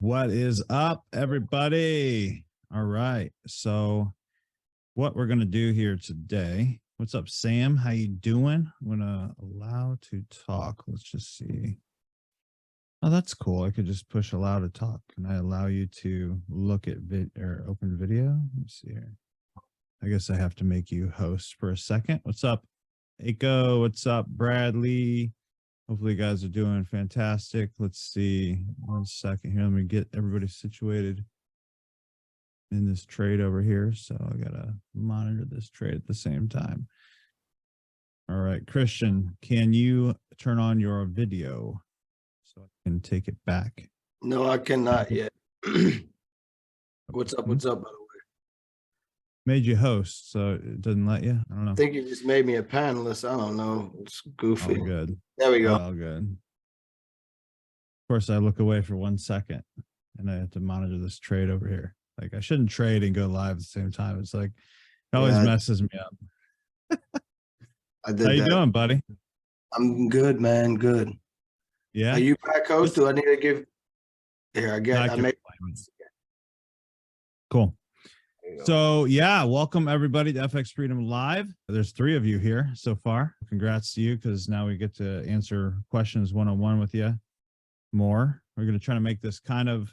What is up, everybody? All right. So what we're going to do here today. What's up, Sam? How you doing? I'm going to allow to talk. Let's just see. Oh, that's cool. I could just push allow to talk. Can I allow you to look at or open video? Let me see here. I guess I have to make you host for a second. What's up, Aiko? What's up, Bradley? Hopefully you guys are doing fantastic. Let's see. 1 second here. Let me get everybody situated in this trade over here. So I got to monitor this trade at the same time. All right, Christian, can you turn on your video so I can take it back? No, I cannot yet. What's up? What's up, by the way? Made you host, so it doesn't let you? I don't know. I think you just made me a panelist. I don't know. It's goofy. All good. There we go. All good. Of course, I look away for 1 second and I have to monitor this trade over here. Like I shouldn't trade and go live at the same time. It's like, it always messes me up. I did. How you doing, buddy? I'm good, man. Good. Yeah. Are you back, coach? Do I need to give? Here, I made. Cool. So yeah, welcome everybody to FX Freedom Live. There's 3 of you here so far. Congrats to you, because now we get to answer questions one-on-one with you more. We're going to try to make this kind of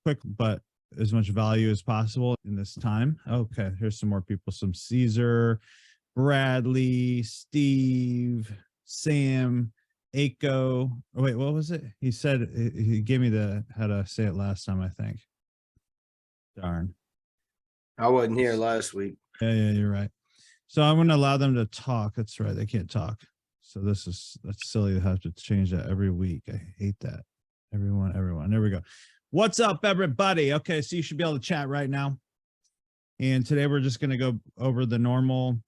quick, but as much value as possible in this time. Okay, here's some more people. Some Caesar, Bradley, Steve, Sam, Aiko. Oh, wait, what was it? He said, he gave me how to say it last time, I think. Darn. I wasn't here last week. Yeah, you're right. So I'm going to allow them to talk. That's right. They can't talk. So that's silly to have to change that every week. I hate that. Everyone. There we go. What's up, everybody? Okay, so you should be able to chat right now. And today we're just going to go over the normal,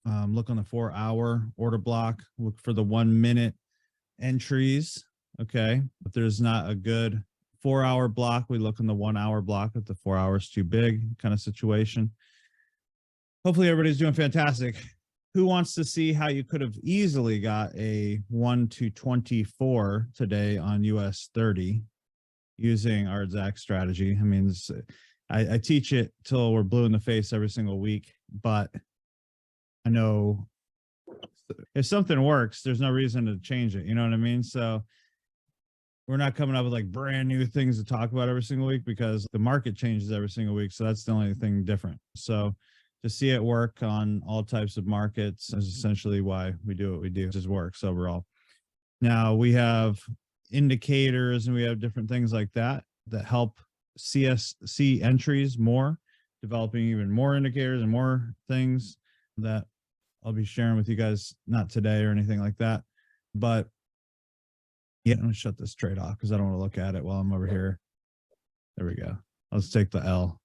look on the 4-hour order block, look for the 1 minute entries. Okay, if there's not a good 4-hour block, we look in the 1 hour block if the 4 hours too big kind of situation. Hopefully everybody's doing fantastic. Who wants to see how you could have easily got a 1 to 24 today on US 30 using our exact strategy? I mean, I teach it till we're blue in the face every single week, but I know if something works, there's no reason to change it. You know what I mean? So we're not coming up with like brand new things to talk about every single week, because the market changes every single week. So that's the only thing different. So to see it work on all types of markets is essentially why we do what we do. It just works overall. Now we have indicators and we have different things like that help see entries more, developing even more indicators and more things that I'll be sharing with you guys, not today or anything like that, but yeah, I'm gonna shut this trade off because I don't want to look at it while I'm over here. There we go. Let's take the L.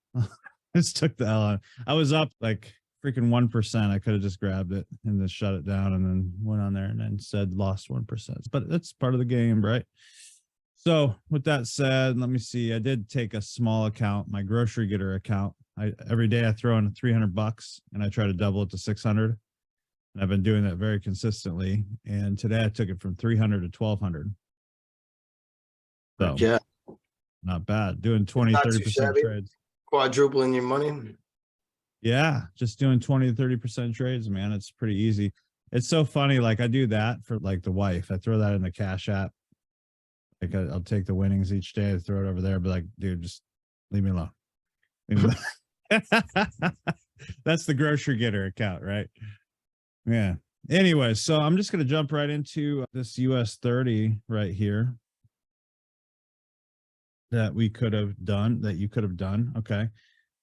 Just took the L. I was up like freaking 1%. I could have just grabbed it and just shut it down and then went on there and then said lost 1%. But that's part of the game, right? So with that said, let me see. I did take a small account, my grocery getter account. Every day I throw in $300 and I try to double it to 600. And I've been doing that very consistently. And today I took it from 300 to 1200. So yeah, not bad. Doing 20, 30% trades. Quadrupling your money. Yeah, just doing 20 to 30% trades, man. It's pretty easy. It's so funny. Like I do that for like the wife. I throw that in the Cash App. Like I'll take the winnings each day, I throw it over there, be like, dude, just leave me alone. Leave me alone. That's the grocery getter account, right? Yeah. Anyway, so I'm just going to jump right into this US 30 right here that we could have done, that you could have done. Okay.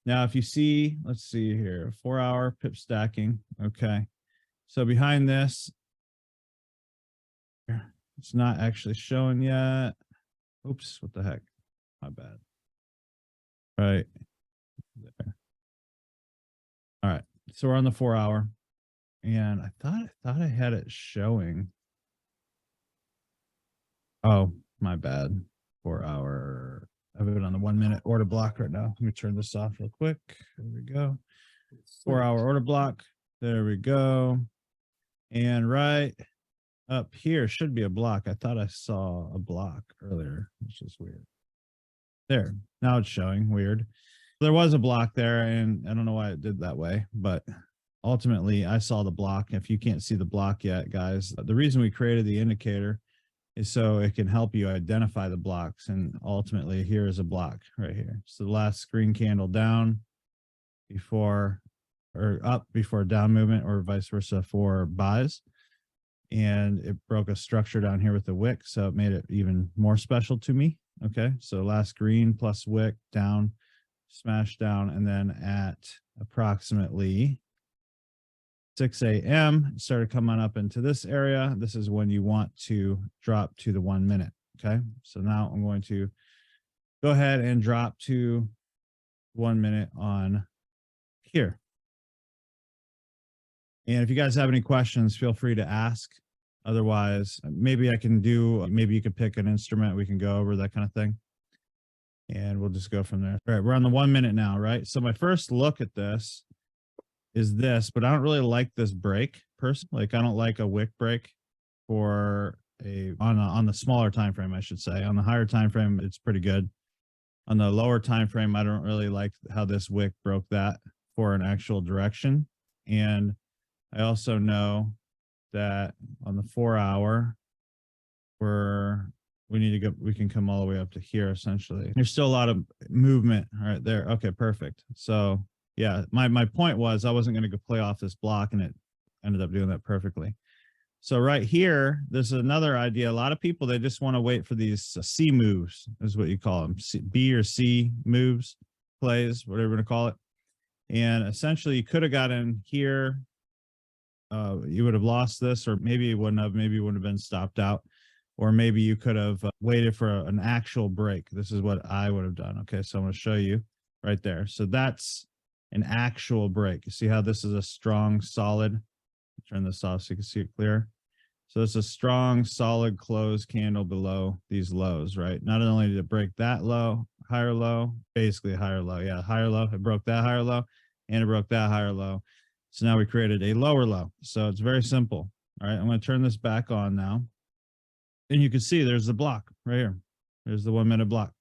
Now, if you see, let's see here, 4-hour pip stacking. Okay. So behind this, it's not actually showing yet. Oops, what the heck? My bad. Right there. All right. So we're on the 4-hour. And I thought I had it showing. Oh, my bad. 4-hour. I have it on the 1 minute order block right now. Let me turn this off real quick. There we go. 4-hour order block. There we go. And right up here should be a block. I thought I saw a block earlier, which is weird. There, now it's showing weird. There was a block there, and I don't know why it did that way, but ultimately I saw the block. If you can't see the block yet, guys, the reason we created the indicator is so it can help you identify the blocks. And ultimately here is a block right here. So the last green candle down before, or up before down movement, or vice versa for buys. And it broke a structure down here with the wick. So it made it even more special to me. Okay. So last green plus wick down, smash down. And then at approximately 6 a.m. it started coming up into this area. This is when you want to drop to the 1 minute. Okay. So now I'm going to go ahead and drop to 1 minute on here. And if you guys have any questions, feel free to ask. Otherwise, maybe I can do, maybe you could pick an instrument. We can go over that kind of thing. And we'll just go from there. All right. We're on the 1 minute now, right? So my first look at this is this, but I don't really like this break personally. Like I don't like a wick break for on the smaller time frame, I should say. On the higher time frame, it's pretty good. On the lower time frame, I don't really like how this wick broke that for an actual direction. And I also know that on the 4 hour, we need to go, we can come all the way up to here essentially. There's still a lot of movement right there. Okay, perfect. So yeah, my point was I wasn't going to go play off this block, and it ended up doing that perfectly. So right here, there's another idea. A lot of people, they just want to wait for these C moves, is what you call them. B or C moves, plays, whatever you want to call it. And essentially you could have got in here. You would have lost this, or maybe you wouldn't have, maybe you wouldn't have been stopped out, or maybe you could have waited for an actual break. This is what I would have done. Okay. So I'm going to show you right there. So that's an actual break. You see how this is a strong, solid, turn this off so you can see it clear. So it's a strong, solid close candle below these lows, right? Not only did it break that low, higher low, basically higher low. Yeah, higher low. It broke that higher low, and it broke that higher low. So now we created a lower low. So it's very simple. All right, I'm going to turn this back on now. And you can see there's the block right here. There's the 1 minute block.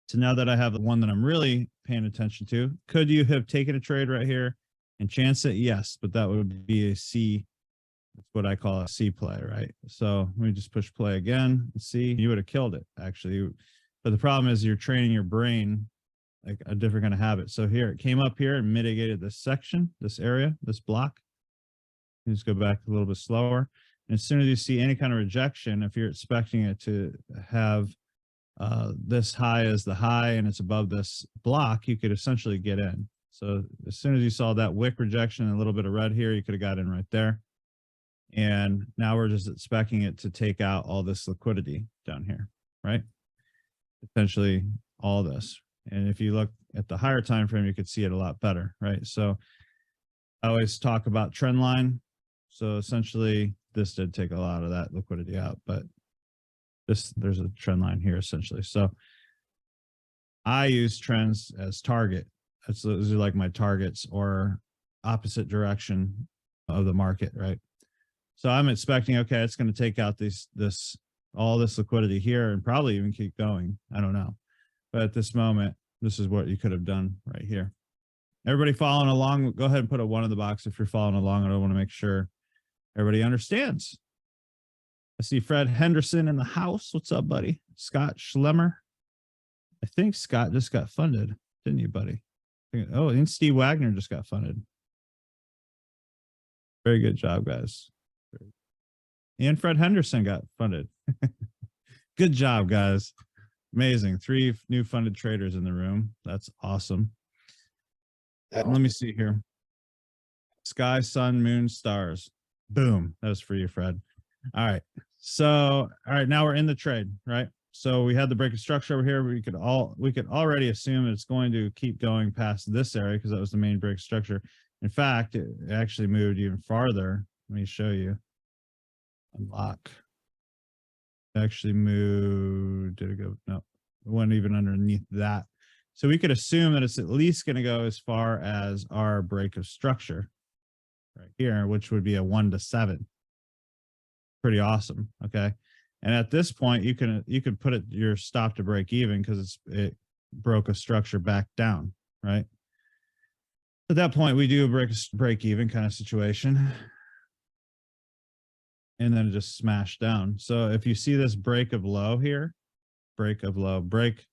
So now that I have the one that I'm really paying attention to, could you have taken a trade right here and chanced it? Yes, but that would be a C. That's what I call a C play, right? So let me just push play again and see. You would have killed it, actually. But the problem is you're training your brain like a different kind of habit. So here, it came up here and mitigated this section, this area, this block. You just go back a little bit slower. And as soon as you see any kind of rejection, if you're expecting it to have this high as the high and it's above this block, you could essentially get in. So as soon as you saw that wick rejection and a little bit of red here, you could have got in right there. And now we're just expecting it to take out all this liquidity down here, right? Potentially all this. And if you look at the higher time frame, you could see it a lot better, right? So I always talk about trend line. So essentially this did take a lot of that liquidity out, but there's a trend line here essentially. So I use trends as target. Those are like my targets, or opposite direction of the market, right? So I'm expecting, okay, it's going to take out all this liquidity here and probably even keep going. I don't know. But at this moment, this is what you could have done right here. Everybody following along, go ahead and put a 1 in the box if you're following along. I want to make sure everybody understands. I see Fred Henderson in the house. What's up, buddy? Scott Schlemmer. I think Scott just got funded, didn't you, buddy? Oh, and Steve Wagner just got funded. Very good job, guys. And Fred Henderson got funded. Good job, guys. Amazing. 3 new funded traders in the room. That's awesome. Let me see here. Sky, sun, moon, stars. Boom. That was for you, Fred. All right. So, all right, now we're in the trade, right? So we had the break of structure over here. We could already assume it's going to keep going past this area because that was the main break structure. In fact, it actually moved even farther. Let me show you. Unlock. It actually moved. Did it go? No, it went even underneath that. So we could assume that it's at least going to go as far as our break of structure right here, which would be a 1 to 7. Pretty awesome. Okay. And at this point, you could put it your stop to break even because it broke a structure back down, right? At that point, we do a break even kind of situation. And then it just smashed down. So if you see this break of low here, break of low, break,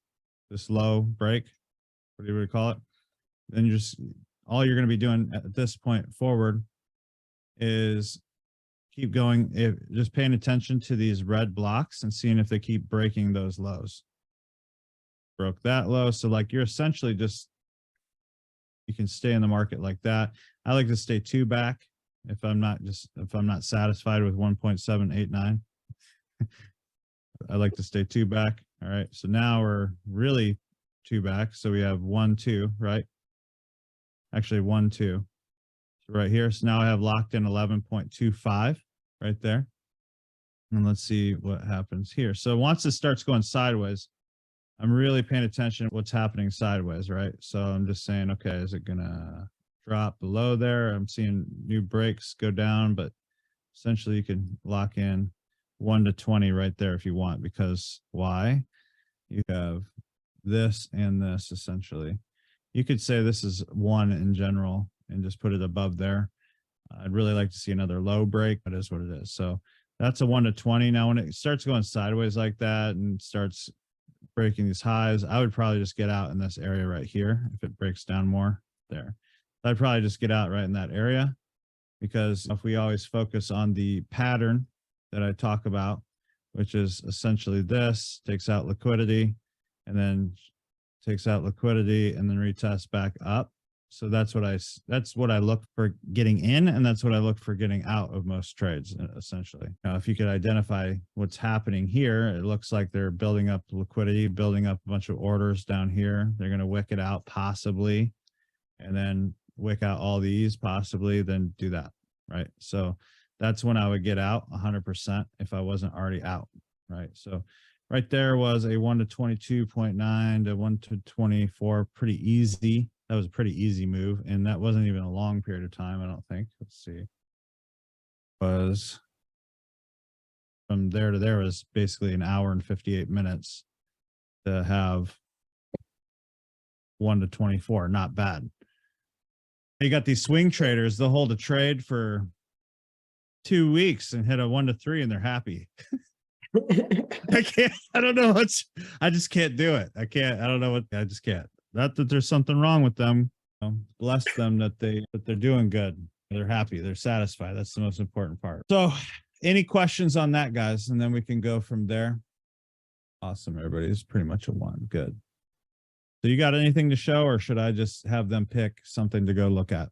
this low break, whatever you call it, then all you're going to be doing at this point forward is keep going, just paying attention to these red blocks and seeing if they keep breaking those lows. Broke that low. So like you're essentially you can stay in the market like that. I like to stay 2 back if I'm not satisfied with 1.789. I like to stay 2 back. All right. So now we're really 2 back. So we have 1, 2, right? Actually 1, 2. So right here. So now I have locked in 11.25 right there. And let's see what happens here. So once it starts going sideways, I'm really paying attention to what's happening sideways, right? So I'm just saying, okay, is it gonna drop below there? I'm seeing new breaks go down, but essentially you can lock in 1 to 20 right there if you want, because why? You have this and this essentially. You could say this is 1 in general and just put it above there. I'd really like to see another low break, but it is what it is. So that's a 1 to 20. Now, when it starts going sideways like that and starts breaking these highs, I would probably just get out in this area right here. If it breaks down more there, I'd probably just get out right in that area, because if we always focus on the pattern that I talk about, which is essentially this takes out liquidity and then takes out liquidity and then retest back up. So that's what I look for getting in, and that's what I look for getting out of most trades, essentially. Now, if you could identify what's happening here, it looks like they're building up liquidity, building up a bunch of orders down here. They're going to wick it out possibly, and then wick out all these possibly, then do that, right? So that's when I would get out 100% if I wasn't already out, right? So right there was a 1 to 22.9 to 1 to 24, pretty easy. That was a pretty easy move, and that wasn't even a long period of time, I don't think. Let's see. Was from there to there was basically an hour and 58 minutes to have 1 to 24. Not bad. You got these swing traders, they'll hold a trade for 2 weeks and hit a 1 to 3 and they're happy. I don't know I just can't do it. I just can't. Not that there's something wrong with them. Bless them that they're doing good. They're happy. They're satisfied. That's the most important part. So any questions on that, guys? And then we can go from there. Awesome. Everybody is pretty much a 1. Good. So you got anything to show, or should I just have them pick something to go look at?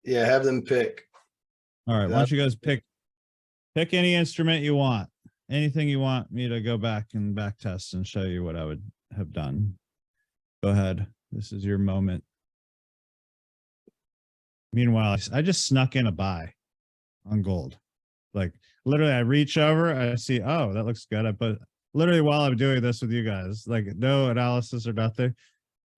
Yeah, have them pick. All right. Why don't you guys pick any instrument you want, anything you want me to go back and back test and show you what I would have done. Go ahead. This is your moment. Meanwhile, I just snuck in a buy on gold. Like literally I reach over, I see, oh, that looks good. I put literally while I'm doing this with you guys, like no analysis or nothing.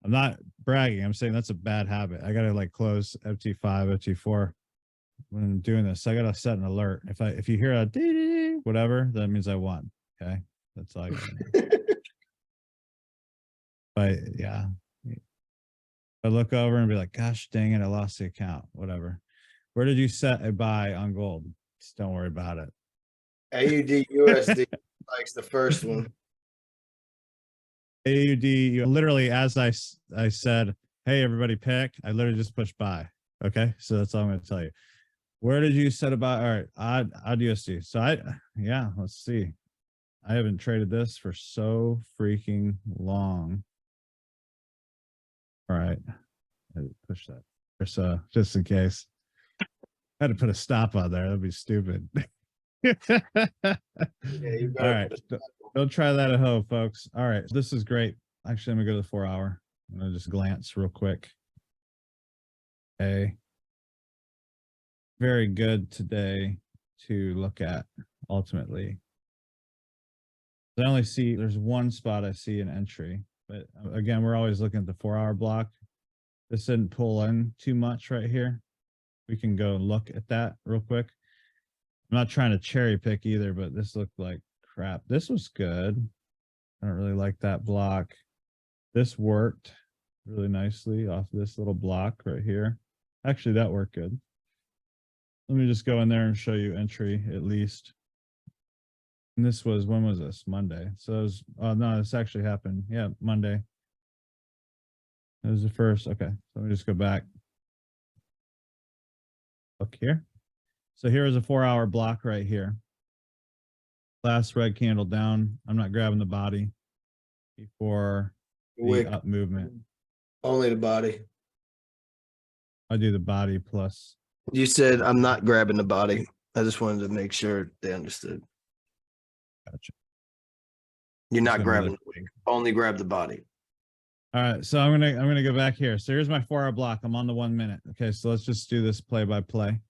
I'm not bragging. I'm saying that's a bad habit. I got to like close FT5, FT4 when I'm doing this. So I got to set an alert. If you hear a dee -dee, whatever, that means I won. Okay. That's all I got to do. But yeah, I look over and be like, gosh, dang it, I lost the account, whatever. Where did you set a buy on gold? Just don't worry about it. AUDUSD likes the first one. AUD, literally, as I said, hey, everybody pick, I literally just pushed buy. Okay, so that's all I'm going to tell you. Where did you set a buy? All right, AUDUSD. So yeah, let's see. I haven't traded this for so freaking long. All right, I push that. So just in case, I had to put a stop on there. That'd be stupid. Yeah, all right, don't try that at home, folks. All right, this is great. Actually, I'm gonna go to the 4 hour. I'm gonna just glance real quick. Okay, very good today to look at. Ultimately, I only see there's one spot I see an entry. But again, we're always looking at the 4 hour block. This didn't pull in too much right here. We can go look at that real quick. I'm not trying to cherry pick either, but this looked like crap. This was good. I don't really like that block. This worked really nicely off this little block right here. Actually, that worked good. Let me just go in there and show you entry at least. And this was, when was this? Monday. So it was, oh no, this actually happened. Yeah, Monday. It was the first. Okay, so let me just go back. Look here. So here is a 4-hour block right here. Last red candle down. I'm not grabbing the body before the Wick, up movement. only the body. I do the body plus. You said I'm not grabbing the body. I just wanted to make sure they understood. Gotcha. You're Just not gonna grabbing look- the wick. Only grab the body. All right, so I'm gonna go back here. So here's my 4-hour block. I'm on the 1 minute. Okay, so let's just do this play by play.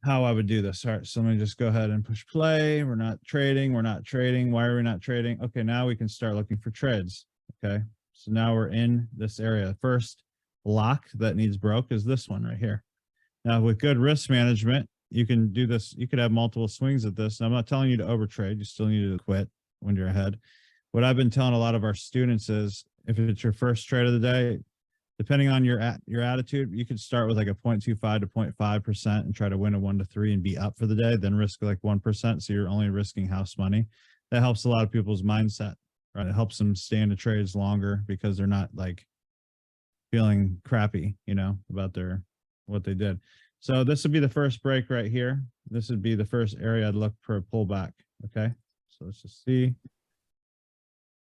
How I would do this. All right, so let me just go ahead and push play. We're not trading. We're not trading. Why are we not trading? Okay, now we can start looking for trades. Okay, so now we're in this area. First block that needs broke is this one right here. Now with good risk management, you can do this. You could have multiple swings at this. And I'm not telling you to overtrade. You still need to quit when you're ahead. What I've been telling a lot of our students is if it's your first trade of the day, depending on your attitude, you could start with like a 0.25 to 0.5% and try to win a 1 to 3 and be up for the day, then risk like 1%. So you're only risking house money. That helps a lot of people's mindset, right? It helps them stay in the trades longer because they're not like feeling crappy, you know, about what they did. So this would be the first break right here. This would be the first area I'd look for a pullback. Okay. So let's just see.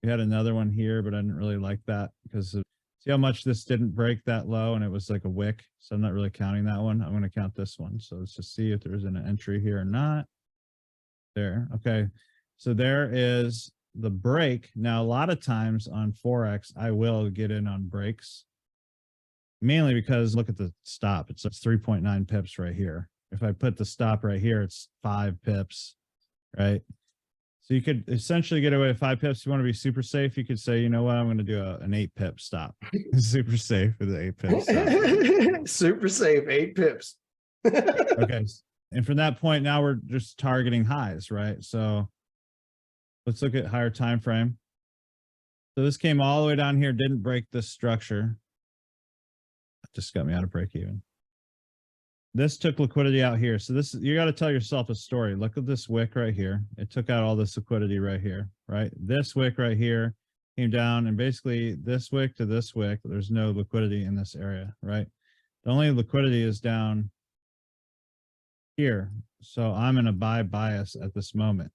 We had another one here, but I didn't really like that because see how much this didn't break that low and it was like a wick. So I'm not really counting that one. I'm going to count this one. So let's just see if there's an entry here or not. There. Okay. So there is the break. Now, a lot of times on Forex, I will get in on breaks, mainly because look at the stop. It's 3.9 pips right here. If I put the stop right here, it's 5 pips, right? So you could essentially get away with 5 pips. If you want to be super safe, you could say, you know what, I'm going to do an 8 pip stop. Super safe with the 8 pip stop. Super safe, 8 pips. Okay. And from that point, now we're just targeting highs, right? So let's look at higher time frame. So this came all the way down here, didn't break this structure. Just got me out of break even. This took liquidity out here. So this, you got to tell yourself a story. Look at this wick right here. It took out all this liquidity right here, right? This wick right here came down and basically this wick to this wick, there's no liquidity in this area, right? The only liquidity is down here. So I'm in a buy bias at this moment.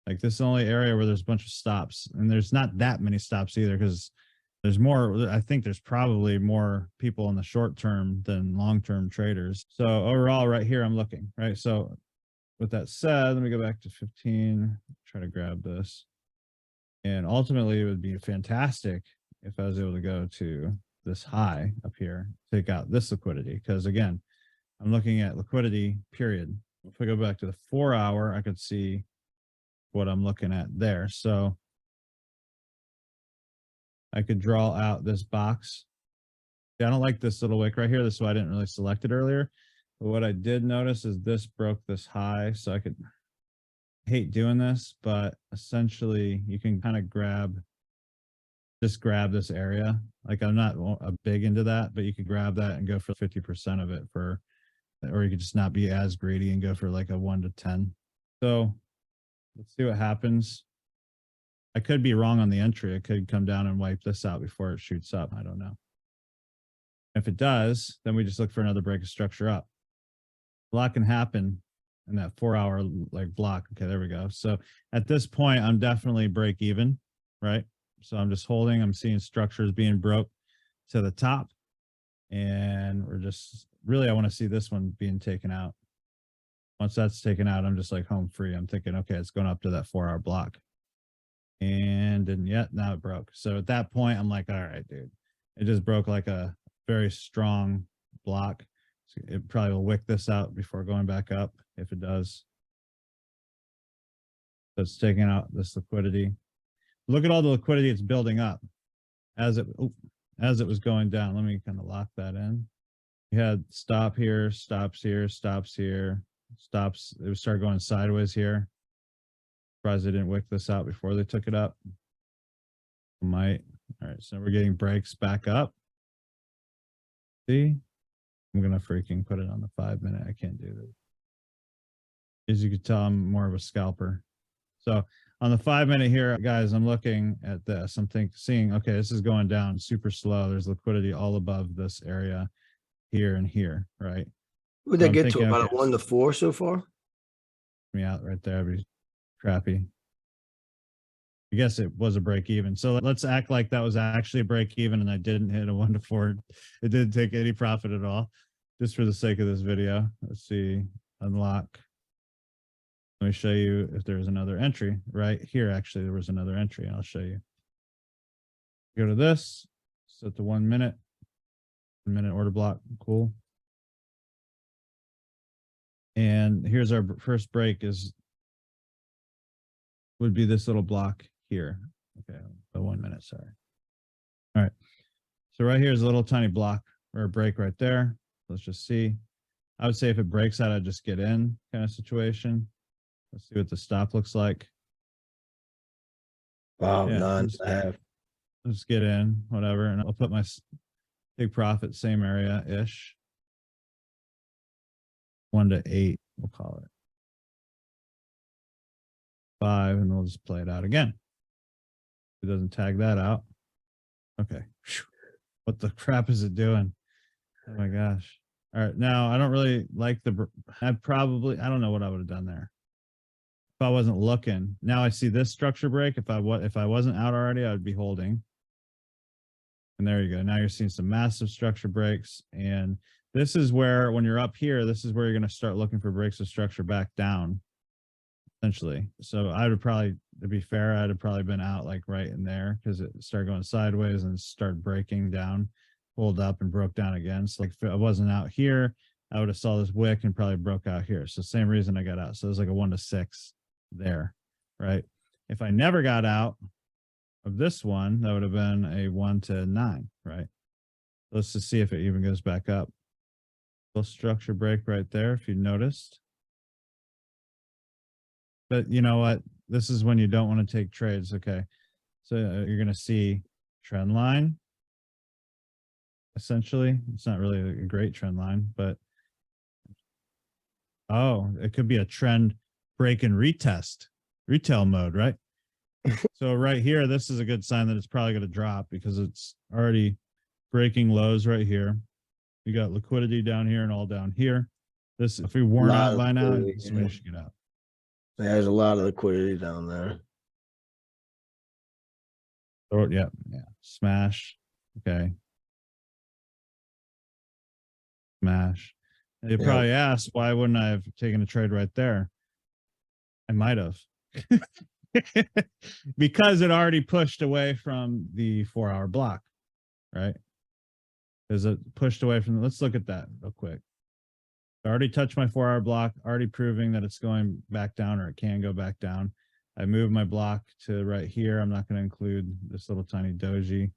Like this is the only area where there's a bunch of stops, and there's not that many stops either because there's more. I think there's probably more people in the short term than long-term traders. So overall right here, I'm looking, right? So with that said, let me go back to 15, try to grab this. And ultimately it would be fantastic if I was able to go to this high up here, take out this liquidity. Because again, I'm looking at liquidity period. If I go back to the 4-hour, I could see what I'm looking at there. So I could draw out this box. Yeah, I don't like this little wick right here. That's why I didn't really select it earlier. But what I did notice is this broke this high. So I hate doing this, but essentially you can kind of just grab this area. Like I'm not a big into that, but you could grab that and go for 50% of it or you could just not be as greedy and go for like a 1 to 10. So let's see what happens. I could be wrong on the entry. It could come down and wipe this out before it shoots up. I don't know. If it does, then we just look for another break of structure up. A lot can happen in that 4-hour like block. Okay, there we go. So at this point, I'm definitely break even, right? So I'm just holding. I'm seeing structures being broke to the top. And we're just really, I want to see this one being taken out. Once that's taken out, I'm just like home free. I'm thinking, okay, it's going up to that 4-hour block. And didn't yet, now it broke. So at that point, I'm like, all right, dude, it just broke like a very strong block. So it probably will wick this out before going back up if it does. So it's taking out this liquidity. Look at all the liquidity it's building up as it was going down. Let me kind of lock that in. We had stop here, stops here, stops here. stops. It would start going sideways here. Surprised they didn't wick this out before they took it up. Might. All right, so we're getting breaks back up. See, I'm gonna freaking put it on the 5-minute. I can't do this. As you can tell, I'm more of a scalper. So on the 5-minute here, guys, I'm looking at this. I'm seeing, okay, this is going down super slow. There's liquidity all above this area here and here, right? Would So they I'm get thinking, to about okay, a 1 to 4 so far? me out right there. It'd be crappy. I guess it was a break even. So let's act like that was actually a break even and I didn't hit a 1 to 4. It didn't take any profit at all, just for the sake of this video. Let's see, unlock. Let me show you if there's another entry right here. Actually, there was another entry. I'll show you. Go to this, set the 1 minute, 1 minute order block. Cool. And here's our first break would be this little block here. Okay, the 1 minute, sorry. All right. So right here is a little tiny block or a break right there. Let's just see. I would say if it breaks out, I'd just get in kind of situation. Let's see what the stop looks like. Wow, Yeah, 9.5. let's get in, whatever. And I'll put my big profit, same area-ish. 1 to 8, we'll call it. 5, and we'll just play it out again. It doesn't tag that out. Okay. What the crap is it doing? Oh my gosh. All right. Now I don't really like I don't know what I would have done there if I wasn't looking. Now I see this structure break. If I wasn't out already, I would be holding. And there you go. Now you're seeing some massive structure breaks. And this is where, when you're up here, this is where you're going to start looking for breaks of structure back down, essentially. So I would probably, to be fair, I'd have probably been out like right in there because it started going sideways and started breaking down, pulled up and broke down again. So like if I wasn't out here, I would have saw this wick and probably broke out here. So same reason I got out. So it was like a 1 to 6 there, right? If I never got out of this one, that would have been a 1 to 9, right? Let's just see if it even goes back up. Little structure break right there, if you noticed. But you know what? This is when you don't want to take trades. Okay. So you're going to see trend line. Essentially, it's not really a great trend line, but oh, it could be a trend break and retest, retail mode, right? So right here, this is a good sign that it's probably going to drop because it's already breaking lows right here. You got liquidity down here and all down here. This, if we weren't out by now, this is when you should get out. There's a lot of liquidity down there. Oh, yeah, smash. Okay. Smash. They probably asked, why wouldn't I have taken a trade right there? I might have. Because it already pushed away from the 4-hour block, right? Because it pushed away from, let's look at that real quick. I already touched my 4-hour block, already proving that it's going back down, or it can go back down. I moved my block to right here. I'm not going to include this little tiny doji.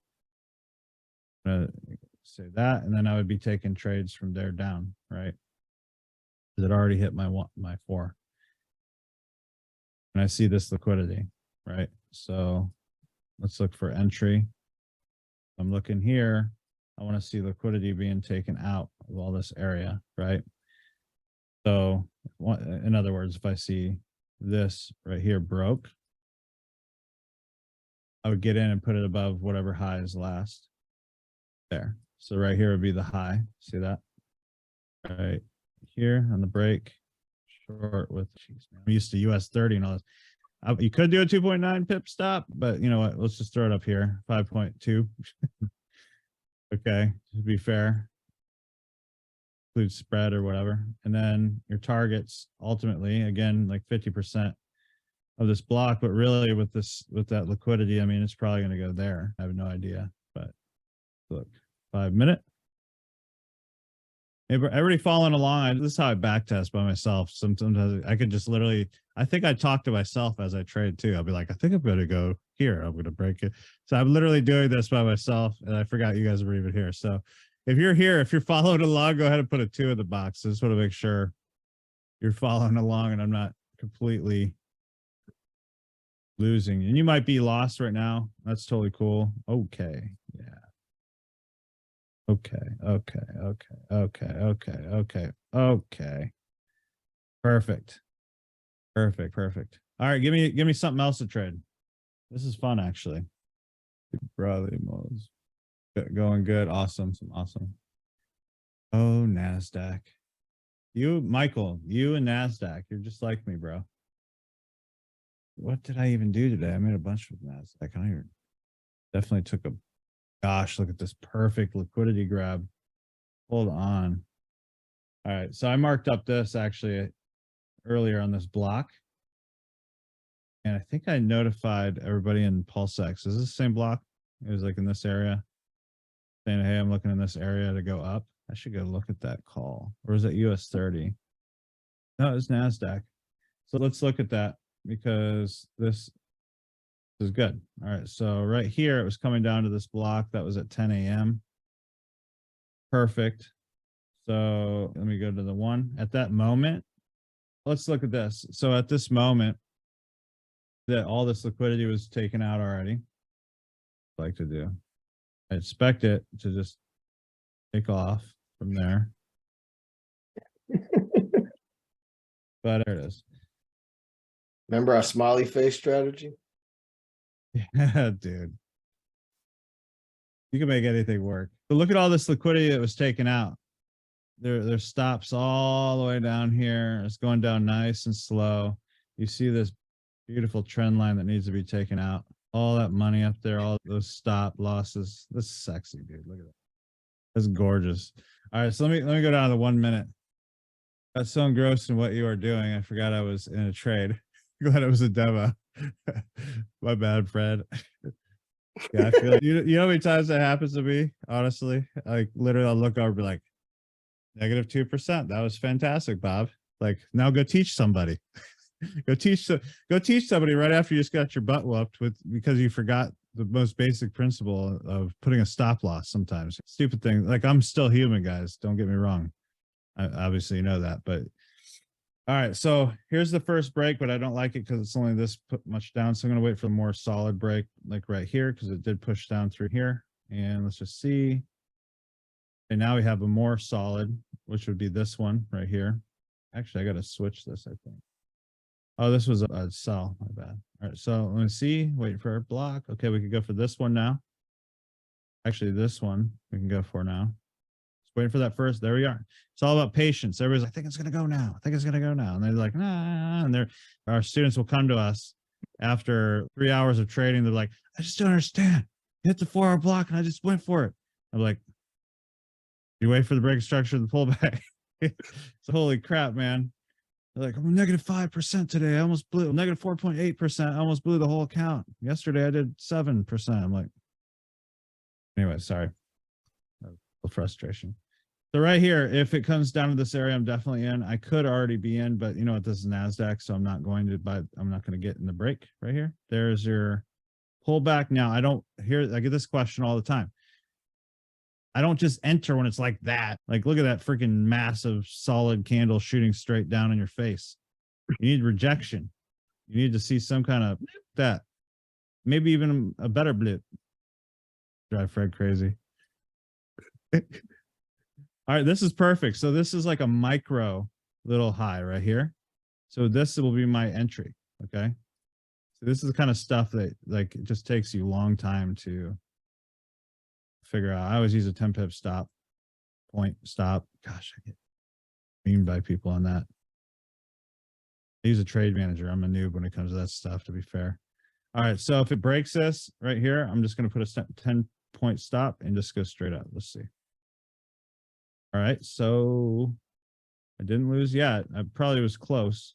I'm going to say that, and then I would be taking trades from there down, right? Because it already hit my 4. And I see this liquidity, right? So let's look for entry. I'm looking here. I want to see liquidity being taken out of all this area, right? So in other words, if I see this right here broke, I would get in and put it above whatever high is last there. So right here would be the high. See that? Right here on the break, short with, geez, man, I'm used to US 30 and all this. You could do a 2.9 pip stop, but you know what? Let's just throw it up here, 5.2. Okay, to be fair, include spread or whatever. And then your targets ultimately, again, like 50% of this block, but really with that liquidity, I mean, it's probably going to go there. I have no idea, but look, 5 minute. Everybody following along. This is how I back test by myself. Sometimes I could just literally, I think I talk to myself as I trade too. I'll be like, I think I'm going to go here. I'm going to break it. So I'm literally doing this by myself, and I forgot you guys were even here. So if you're here, if you're following along, go ahead and put a 2 in the box. I just want to make sure you're following along and I'm not completely losing. And you might be lost right now. That's totally cool. Okay. Yeah. Okay. Okay. Okay. Okay. Okay. Okay. Okay. Perfect. Perfect. Perfect. All right. Give me something else to trade. This is fun, actually. Brother modes. Going good. Awesome. Awesome. Oh, NASDAQ. Michael, you and NASDAQ, you're just like me, bro. What did I even do today? I made a bunch of NASDAQ. I even definitely took a, gosh, look at this perfect liquidity grab. Hold on. All right. So I marked up this actually earlier on this block. And I think I notified everybody in PulseX. Is this the same block? It was like in this area. Saying, hey, I'm looking in this area to go up. I should go look at that call. Or is it US 30? No, it's NASDAQ. So let's look at that because this is good. All right. So right here, it was coming down to this block that was at 10 a.m. Perfect. So let me go to the one at that moment. Let's look at this. So at this moment that all this liquidity was taken out already, I'd like to do, I expect it to just take off from there. But there it is. Remember our smiley face strategy? Yeah, dude. You can make anything work. But look at all this liquidity that was taken out. There's stops all the way down here. It's going down nice and slow. You see this beautiful trend line that needs to be taken out. All that money up there, all those stop losses. This is sexy, dude. Look at it. That's gorgeous. All right, so let me go down to 1 minute. Got so engrossed in what you are doing, I forgot I was in a trade. Glad it was a demo. My bad, Fred. Yeah, I feel like, you know how many times that happens to me, honestly? Like literally I'll look over and be like, -2%. That was fantastic, Bob. Like now go teach somebody. go teach somebody right after you just got your butt whooped because you forgot the most basic principle of putting a stop loss sometimes. Stupid thing. Like I'm still human, guys. Don't get me wrong. I obviously know that, but all right. So here's the first break, but I don't like it because it's only this much down. So I'm going to wait for a more solid break like right here because it did push down through here. And let's just see. And now we have a more solid, which would be this one right here. Actually, I got to switch this, I think. Oh, this was a sell. My bad. All right. So let me see. Wait for a block. Okay. We could go for this one now. Actually, this one we can go for now. Just waiting for that first. There we are. It's all about patience. Everybody's like, I think it's going to go now. I think it's going to go now. And they're like, nah. And our students will come to us after 3 hours of trading. They're like, I just don't understand. Hit the 4 hour block and I just went for it. I'm like, you wait for the break structure of the pullback. So holy crap, man. They're like, I'm -5% today. I almost blew -4.8%. I almost blew the whole account. Yesterday I did 7%. I'm like, anyway, sorry. The frustration. So right here, if it comes down to this area, I'm definitely in. I could already be in, but you know what? This is NASDAQ, so I'm not going to, but I'm not going to get in the break right here. There's your pullback. Now I get this question all the time. I don't just enter when it's like that. Like, look at that freaking massive solid candle shooting straight down in your face. You need rejection. You need to see some kind of that. Maybe even a better blip. Drive Fred crazy. All right, this is perfect. So this is like a micro little high right here. So this will be my entry. Okay. So this is the kind of stuff that like it just takes you a long time to figure out. I always use a 10 pip stop, point stop. Gosh, I get memed by people on that. I use a trade manager. I'm a noob when it comes to that stuff, to be fair. All right, so if it breaks this right here, I'm just going to put a 10-point stop and just go straight up. Let's see. All right, so I didn't lose yet. I probably was close.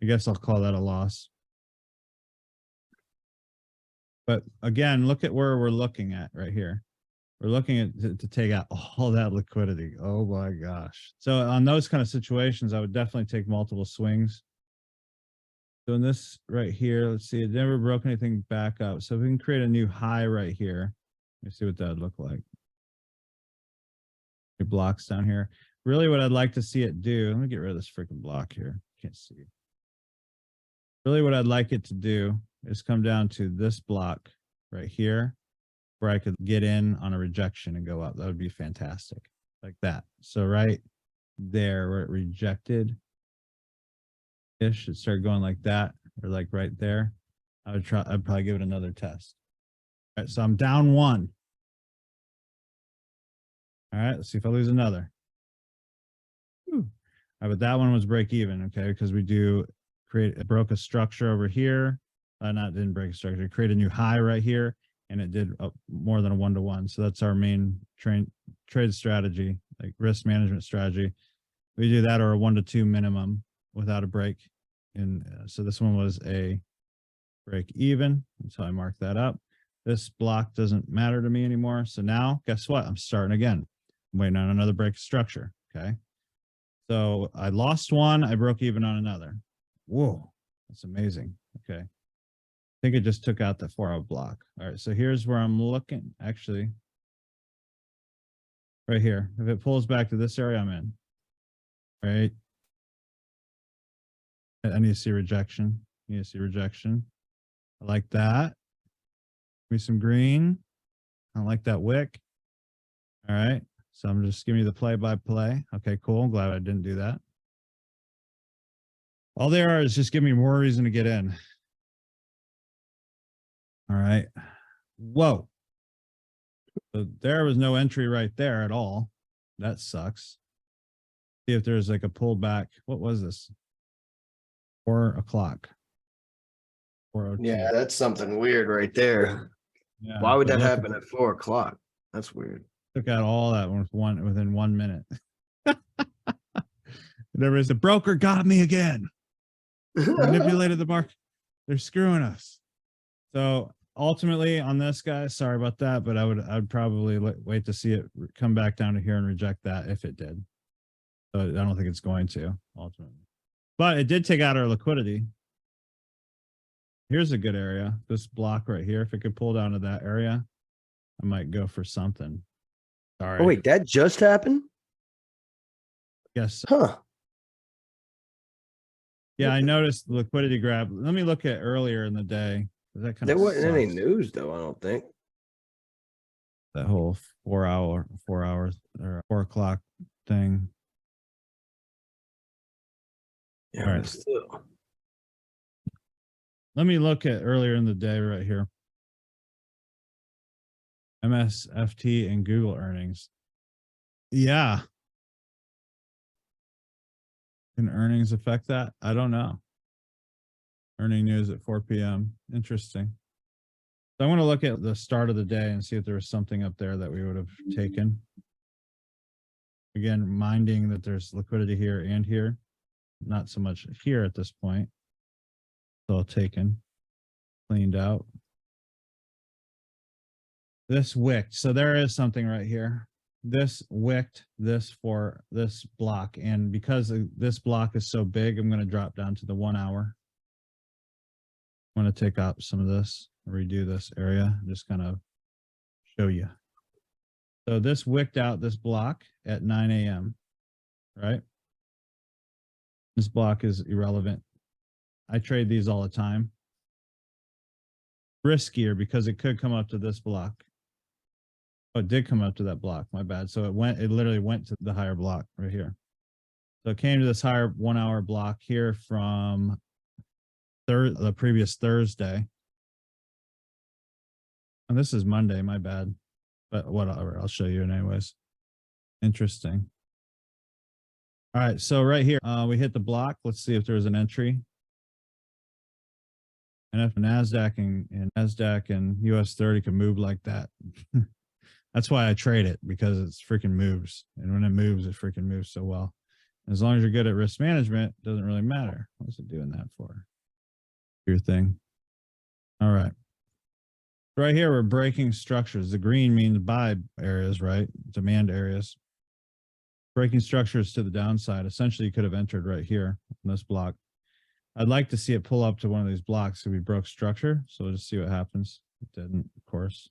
I guess I'll call that a loss. But again, look at where we're looking at right here. We're looking at to take out all that liquidity. Oh my gosh. So on those kind of situations, I would definitely take multiple swings. So in this right here, let's see, it never broke anything back up. So we can create a new high right here. Let me see what that would look like. Blocks down here. really what I'd like to see it do, let me get rid of this freaking block here. Can't see. Really what I'd like it to do is come down to this block right here where I could get in on a rejection and go up. That would be fantastic. Like that. So right there where it rejected, it should start going like that, or like right there. I'd probably give it another test. All right, so I'm down one. All right, let's see if I lose another. Whew. All right, but that one was break even, okay, because we broke a structure over here. Didn't break a structure, create a new high right here, and it did more than a 1-to-1. So that's our main trade strategy, like risk management strategy. We do that or a 1-to-2 minimum without a break. And so this one was a break even. So I marked that up. This block doesn't matter to me anymore. So now guess what? I'm starting again. I'm waiting on another break structure. Okay. So I lost one. I broke even on another. Whoa, that's amazing. Okay. I think it just took out the 4-hour block. All right. So here's where I'm looking actually. Right here. If it pulls back to this area, I'm in. Right. I need to see rejection. I like that. Give me some green. I like that wick. All right. So I'm just giving you the play-by-play. Okay, cool. I'm glad I didn't do that. All they are is just give me more reason to get in. All right. Whoa. So there was no entry right there at all. That sucks. See if there's like a pullback. What was this? 4 o'clock. 4:02. Yeah, that's something weird right there. Yeah, Why would but that look, happen at 4 o'clock? That's weird. took out all that within 1 minute. There was the broker got me again. Manipulated the market. They're screwing us. So ultimately on this guy, sorry about that, but I'd probably wait to see it come back down to here and reject that if it did. So I don't think it's going to ultimately, but it did take out our liquidity. Here's a good area. This block right here. If it could pull down to that area, I might go for something. Sorry. Oh, wait, that just happened? Yes. Huh. Yeah, I noticed the liquidity grab. Let me look at earlier in the day. That kind There of wasn't any sucks. news though, I don't think. That whole 4 hours or 4 o'clock thing. Yeah, All right. but still. Let me look at earlier in the day right here. MSFT and Google earnings. Yeah. Can earnings affect that? I don't know. Earning news at 4 p.m. Interesting. So I want to look at the start of the day and see if there was something up there that we would have taken. Again, minding that there's liquidity here and here. Not so much here at this point. It's all taken, cleaned out. This wicked. So there is something right here. This wicked this for this block. And because this block is so big, I'm going to drop down to the 1 hour. I'm going to take out some of this, redo this area, just kind of show you. So this wicked out this block at 9 a.m., right? This block is irrelevant. I trade these all the time. Riskier because it could come up to this block. Oh, it did come up to that block. My bad. So it literally went to the higher block right here. So it came to this higher 1 hour block here from the previous Thursday. And this is Monday, my bad. But whatever, I'll show you anyways. Interesting. All right, so right here, we hit the block. Let's see if there's an entry. And if NASDAQ and US 30 can move like that, that's why I trade it, because it's freaking moves. And when it moves, it freaking moves so well. As long as you're good at risk management, it doesn't really matter. What's it doing that for? Your thing. All right. Right here, we're breaking structures. The green means buy areas, right? Demand areas. Breaking structures to the downside. Essentially, you could have entered right here in this block. I'd like to see it pull up to one of these blocks so we broke structure. So we'll just see what happens. It didn't, of course.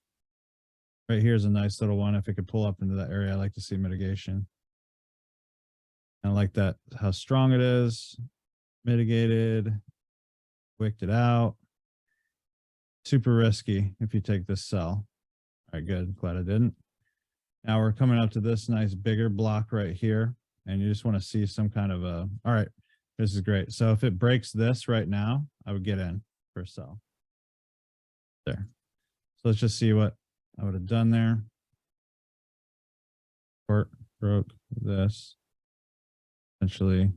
Right here's a nice little one. If it could pull up into that area, I like to see mitigation. I like that, how strong it is, mitigated, wicked it out. Super risky if you take this sell. All right, good. Glad I didn't. Now we're coming up to this nice bigger block right here. And you just want to see some kind of a, all right, this is great. So if it breaks this right now, I would get in for a sell. There. So let's just see what I would have done there. Short broke this. Essentially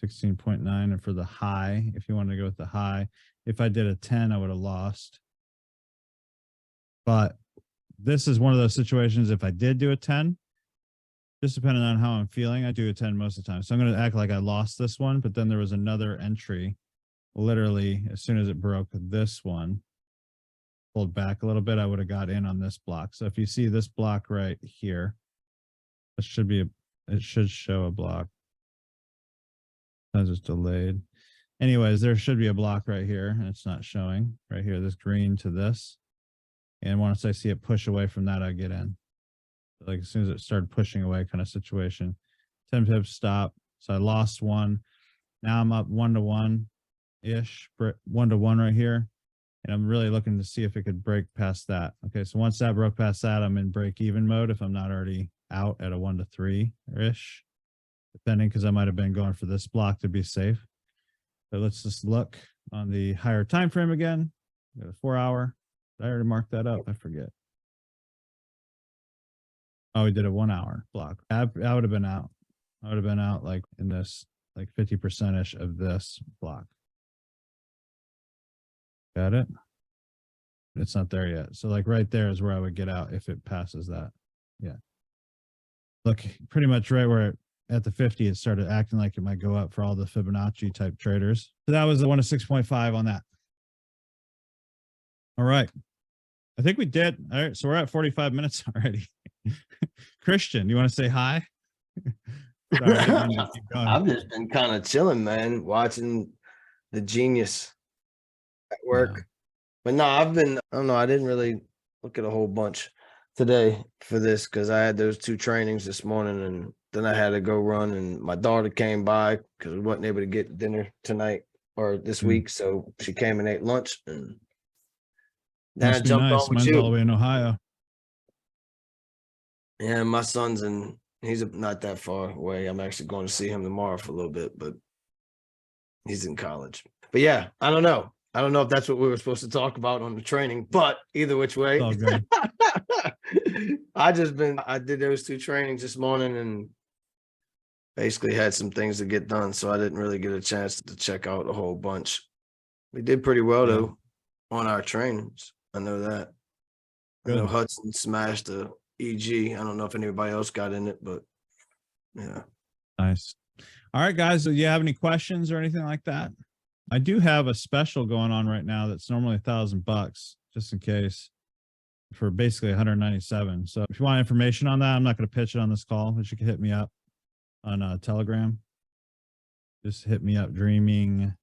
16.9. And for the high, if you want to go with the high, if I did a 10, I would have lost. But this is one of those situations, if I did do a 10, just depending on how I'm feeling, I do a 10 most of the time. So I'm going to act like I lost this one, but then there was another entry. Literally, as soon as it broke this one, pulled back a little bit, I would have got in on this block. So if you see this block right here, this should be, it should show a block. That's just delayed. Anyways, there should be a block right here, and it's not showing right here, this green to this. And once I see it push away from that, I get in. Like as soon as it started pushing away kind of situation. 10 pips stop. So I lost one. Now I'm up 1-to-1-ish, 1-to-1 right here. And I'm really looking to see if it could break past that. Okay, so once that broke past that, I'm in break even mode if I'm not already out at a 1-to-3-ish, depending, because I might have been going for this block to be safe. So let's just look on the higher time frame again. Got a 4-hour. I already marked that up. I forget. Oh, we did a 1-hour block. I would have been out. I would have been out like in this, like 50%-ish of this block. Got it? It's not there yet. So like right there is where I would get out if it passes that. Yeah. Look, pretty much right where at the 50, it started acting like it might go up for all the Fibonacci type traders. So that was the 1-to-6.5 on that. All right. I think we did. All right. So we're at 45 minutes already. Christian, you want to say hi? Sorry, I didn't mean to keep going. I've just been kind of chilling, man, watching the genius at work. Yeah. But no, I don't know, I didn't really look at a whole bunch today for this because I had those 2 trainings this morning and then I had to go run and my daughter came by because we wasn't able to get dinner tonight or this week. So she came and ate lunch and then I jumped on with Mine's you. all the way in Ohio. Yeah, my son's he's not that far away. I'm actually going to see him tomorrow for a little bit, but he's in college. But yeah, I don't know. I don't know if that's what we were supposed to talk about on the training, but either which way. All good. I did those 2 trainings this morning and basically had some things to get done. So I didn't really get a chance to check out a whole bunch. We did pretty well though on our trainings. I know that. Good. I know Hudson smashed the EG. I don't know if anybody else got in it, but yeah. Nice. All right, guys. Do you have any questions or anything like that? I do have a special going on right now that's normally $1,000 just in case for basically 197. So if you want information on that, I'm not going to pitch it on this call, but you can hit me up on Telegram. Just hit me up, Dreaming.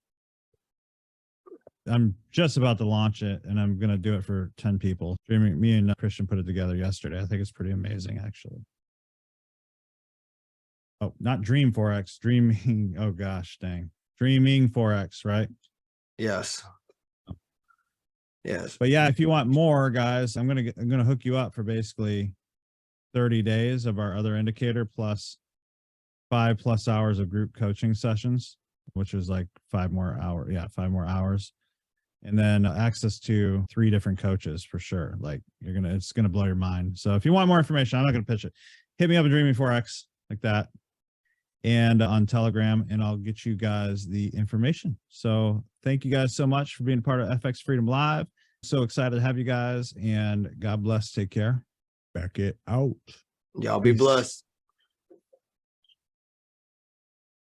I'm just about to launch it and I'm going to do it for 10 people. Dreaming, me and Christian put it together yesterday. I think it's pretty amazing, actually. Oh, not Dream Forex, Dreaming. Oh gosh, dang. Dreaming Forex, right? Yes. Yes. But yeah, if you want more, guys, I'm gonna hook you up for basically 30 days of our other indicator plus 5+ hours of group coaching sessions, which is like 5 more hours. Yeah, 5 more hours. And then access to 3 different coaches for sure. Like it's gonna blow your mind. So if you want more information, I'm not gonna pitch it. Hit me up at Dreaming Forex like that. And on Telegram, and I'll get you guys the information. So thank you guys so much for being part of FX Freedom Live. So excited to have you guys, and God bless. Take care. Beckett out. Y'all be blessed.